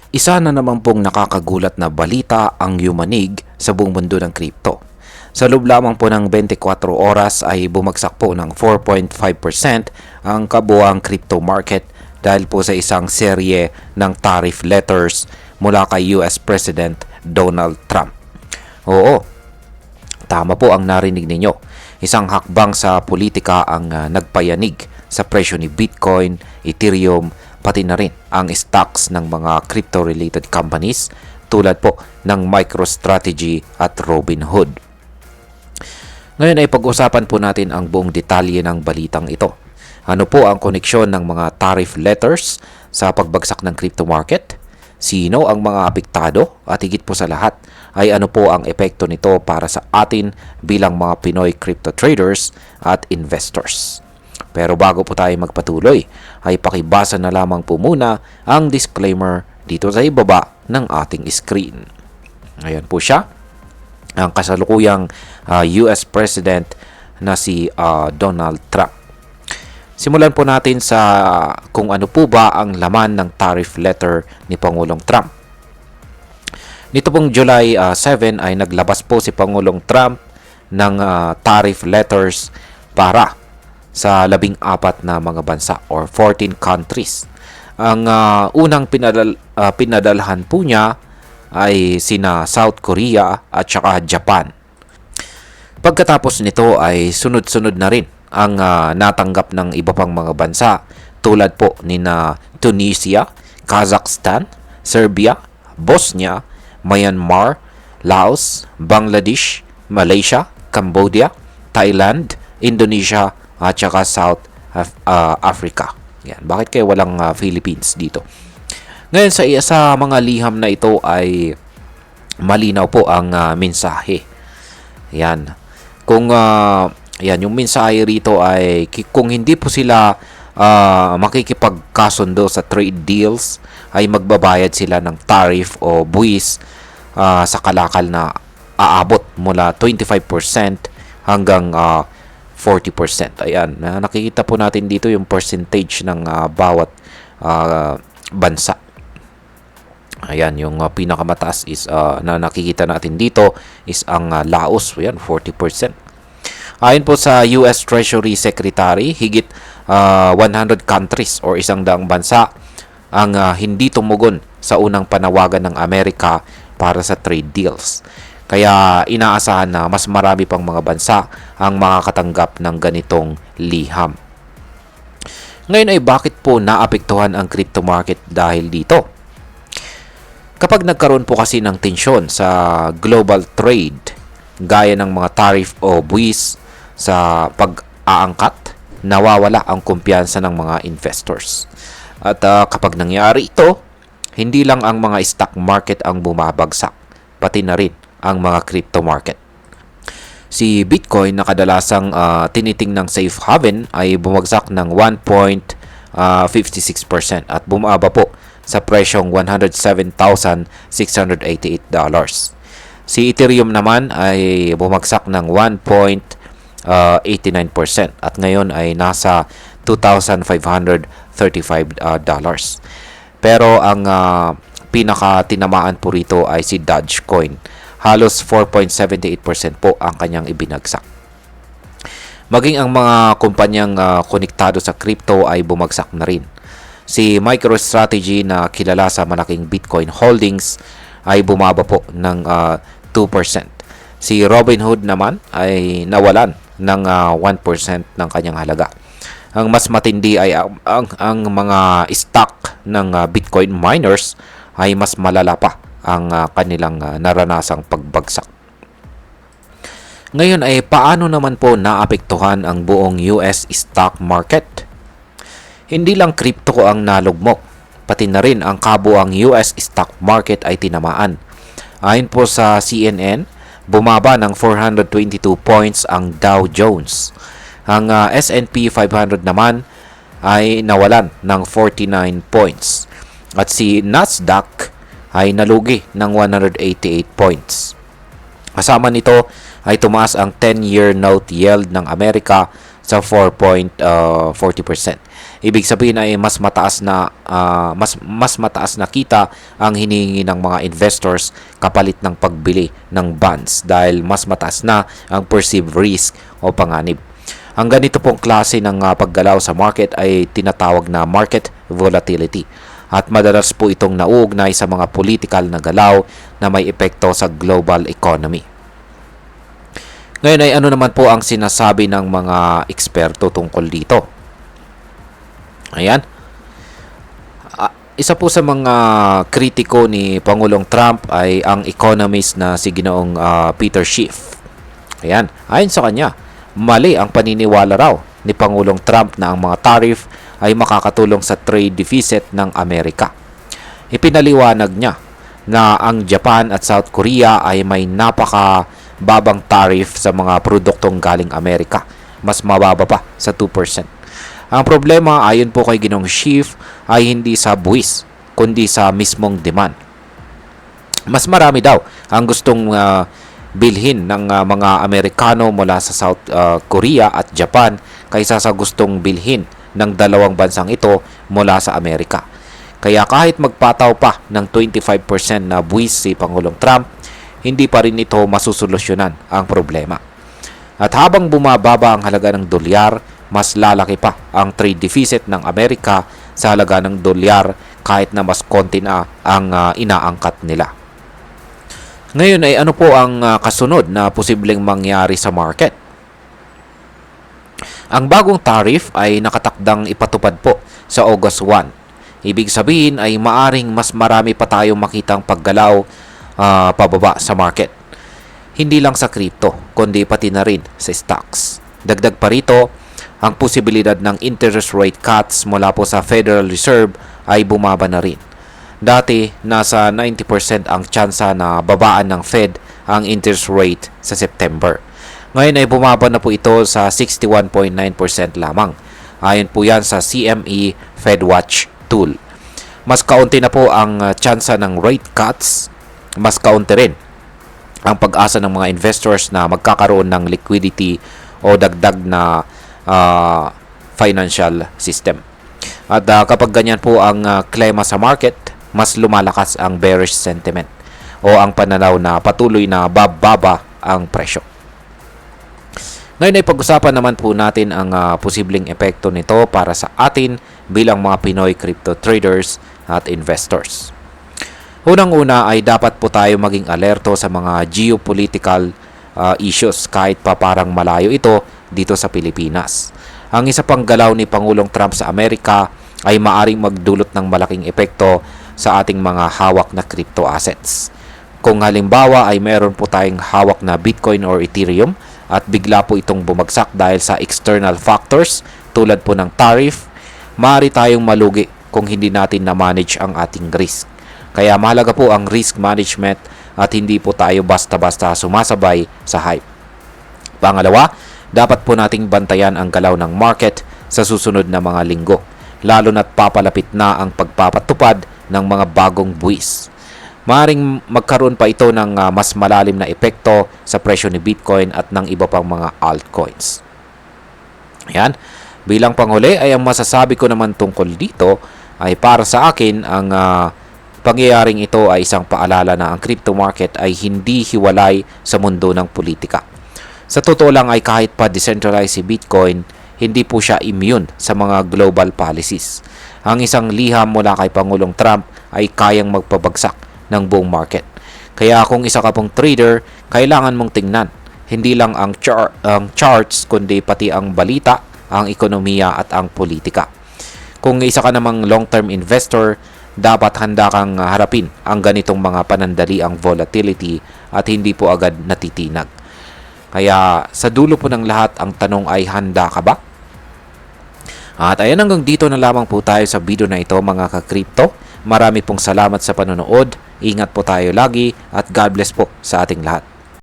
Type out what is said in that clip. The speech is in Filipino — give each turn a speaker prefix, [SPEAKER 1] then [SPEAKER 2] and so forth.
[SPEAKER 1] Isa na naman pong nakakagulat na balita ang yumanig sa buong mundo ng crypto. Sa loob lamang po ng 24 oras ay bumagsak po ng 4.5% ang kabuuang crypto market dahil po sa isang serye ng tariff letters mula kay US President Donald Trump. Oo, tama po ang narinig ninyo. Isang hakbang sa politika ang nagpayanig sa presyo ni Bitcoin, Ethereum, pati na rin ang stocks ng mga crypto-related companies tulad po ng MicroStrategy at Robinhood. Ngayon ay pag-usapan po natin ang buong detalye ng balitang ito. Ano po ang koneksyon ng mga tariff letters sa pagbagsak ng crypto market? Sino ang mga apektado? At higit po sa lahat ay ano po ang epekto nito para sa atin bilang mga Pinoy crypto traders at investors? Pero bago po tayo magpatuloy, ay pakibasa na lamang po muna ang disclaimer dito sa ibaba ng ating screen. Ayan po siya. Ang kasalukuyang US President na si Donald Trump. Simulan po natin sa kung ano po ba ang laman ng tariff letter ni Pangulong Trump. Nito pong July 7 ay naglabas po si Pangulong Trump ng tariff letters para sa 14 na mga bansa or 14 countries. Ang unang pinadalhan po niya ay sina South Korea at saka Japan. Pagkatapos nito ay sunod-sunod na rin ang natanggap ng iba pang mga bansa tulad po ni Tunisia, Kazakhstan, Serbia, Bosnia, Myanmar, Laos, Bangladesh, Malaysia, Cambodia, Thailand, Indonesia at saka South Africa. Yan. Bakit kayo walang Philippines dito? Ngayon sa mga liham na ito ay malinaw po ang mensahe. Yan. Kung yan yung mensahe rito ay kung hindi po sila makikipagkasundo sa trade deals ay magbabayad sila ng tariff o buwis sa kalakal na aabot mula 25% hanggang 40%. Ayan, nakikita po natin dito yung percentage ng bawat bansa. Ayan, yung pinakamataas is na nakikita natin dito is ang Laos. Ayan, 40%. Ayon po sa US Treasury Secretary, higit 100 countries or 100 bansa ang hindi tumugon sa unang panawagan ng Amerika para sa trade deals. Kaya inaasahan na mas marami pang mga bansa ang makakatanggap ng ganitong liham. Ngayon ay bakit po naapektuhan ang crypto market dahil dito? Kapag nagkaroon po kasi ng tensyon sa global trade, gaya ng mga tariff o buwis sa pag-aangkat, nawawala ang kumpiyansa ng mga investors. At kapag nangyari ito, hindi lang ang mga stock market ang bumabagsak, pati na rin ang mga crypto market. Si Bitcoin na kadalasang tinitingnang safe haven ay bumagsak ng 1.56% at bumaba po sa presyong $107,688. Si Ethereum naman ay bumagsak ng 1.89% at ngayon ay nasa $2,535. Pero ang pinaka-tinamaan po rito ay si Dogecoin. Halos 4.78% po ang kanyang ibinagsak. Maging ang mga kumpanyang konektado sa crypto ay bumagsak na rin. Si MicroStrategy na kilala sa malaking Bitcoin holdings ay bumaba po ng 2%. Si Robinhood naman ay nawalan ng 1% ng kanyang halaga. Ang mas matindi ay ang mga stock ng Bitcoin miners ay mas malala pa ang kanilang naranasang pagbagsak. Ngayon ay paano naman po naapektuhan ang buong US stock market? Hindi lang crypto ang nalugmok, pati na rin ang kabuuang US stock market ay tinamaan. Ayon po sa CNN, bumaba ng 422 points ang Dow Jones. Ang S&P 500 naman ay nawalan ng 49 points. At si Nasdaq ay nalugi ng 188 points. Kasama nito ay tumaas ang 10-year note yield ng Amerika sa 4.40%. Ibig sabihin ay mas mataas na mas mataas na kita ang hinihingi ng mga investors kapalit ng pagbili ng bonds dahil mas mataas na ang perceived risk o panganib. Ang ganito pong klase ng paggalaw sa market ay tinatawag na market volatility at madalas po itong nauugnay sa mga political na galaw na may epekto sa global economy. Ngayon ay ano naman po ang sinasabi ng mga eksperto tungkol dito? Ayan. Isa po sa mga kritiko ni Pangulong Trump ay ang economist na si Ginoong Peter Schiff. Ayan. Ayon sa kanya, mali ang paniniwala raw ni Pangulong Trump na ang mga tariff ay makakatulong sa trade deficit ng Amerika. Ipinaliwanag niya na ang Japan at South Korea ay may babang tariff sa mga produktong galing Amerika. Mas mababa pa sa 2%. Ang problema ayon po kay Ginoong Schiff ay hindi sa buwis, kundi sa mismong demand. Mas marami daw ang gustong bilhin ng mga Amerikano mula sa South Korea at Japan kaysa sa gustong bilhin ng dalawang bansang ito mula sa Amerika. Kaya kahit magpataw pa ng 25% na buwis si Pangulong Trump, hindi pa rin ito masusolusyonan ang problema. At habang bumababa ang halaga ng dolyar, mas lalaki pa ang trade deficit ng Amerika sa halaga ng dolyar kahit na mas konti na ang inaangkat nila. Ngayon ay ano po ang kasunod na posibleng mangyari sa market? Ang bagong tariff ay nakatakdang ipatupad po sa August 1. Ibig sabihin ay maaring mas marami pa tayong makitang paggalaw pababa sa market. Hindi lang sa crypto, kundi pati na rin sa stocks. Dagdag pa rito, ang posibilidad ng interest rate cuts mula po sa Federal Reserve ay bumaba na rin. Dati, nasa 90% ang tsansa na babaan ng Fed ang interest rate sa September. Ngayon ay bumaba na po ito sa 61.9% lamang. Ayon po yan sa CME FedWatch tool. Mas kaunti na po ang tsansa ng rate cuts, mas kaunti rin ang pag-asa ng mga investors na magkakaroon ng liquidity o dagdag na financial system. At kapag ganyan po ang klema sa market, mas lumalakas ang bearish sentiment o ang pananaw na patuloy na bababa ang presyo. Ngayon ay pag-usapan naman po natin ang posibleng epekto nito para sa atin bilang mga Pinoy crypto traders at investors. Unang-una ay dapat po tayo maging alerto sa mga geopolitical issues kahit pa parang malayo ito dito sa Pilipinas. Ang isa pang galaw ni Pangulong Trump sa Amerika ay maaring magdulot ng malaking epekto sa ating mga hawak na crypto assets. Kung halimbawa ay meron po tayong hawak na Bitcoin or Ethereum at bigla po itong bumagsak dahil sa external factors tulad po ng tariff, maaari tayong malugi kung hindi natin na-manage ang ating risk. Kaya mahalaga po ang risk management at hindi po tayo basta-basta sumasabay sa hype. Pangalawa, dapat po nating bantayan ang galaw ng market sa susunod na mga linggo, lalo na't papalapit na ang pagpapatupad ng mga bagong buwis. Maaring magkaroon pa ito ng mas malalim na epekto sa presyo ni Bitcoin at ng iba pang mga altcoins. Ayan. Bilang panghuli ay ang masasabi ko naman tungkol dito ay para sa akin ang pangyayaring ito ay isang paalala na ang crypto market ay hindi hiwalay sa mundo ng politika. Sa totoo lang ay kahit pa decentralized si Bitcoin, hindi po siya immune sa mga global policies. Ang isang liham mula kay Pangulong Trump ay kayang magpabagsak ng buong market. Kaya kung isa ka pong trader, kailangan mong tingnan hindi lang ang charts kundi pati ang balita, ang ekonomiya at ang politika. Kung isa ka namang long-term investor, dapat handa kang harapin ang ganitong mga panandaliang volatility at hindi po agad natitinag. Kaya sa dulo po ng lahat, ang tanong ay handa ka ba? At ayan, hanggang dito na lamang po tayo sa video na ito mga ka-crypto. Marami pong salamat sa panonood. Ingat po tayo lagi at God bless po sa ating lahat.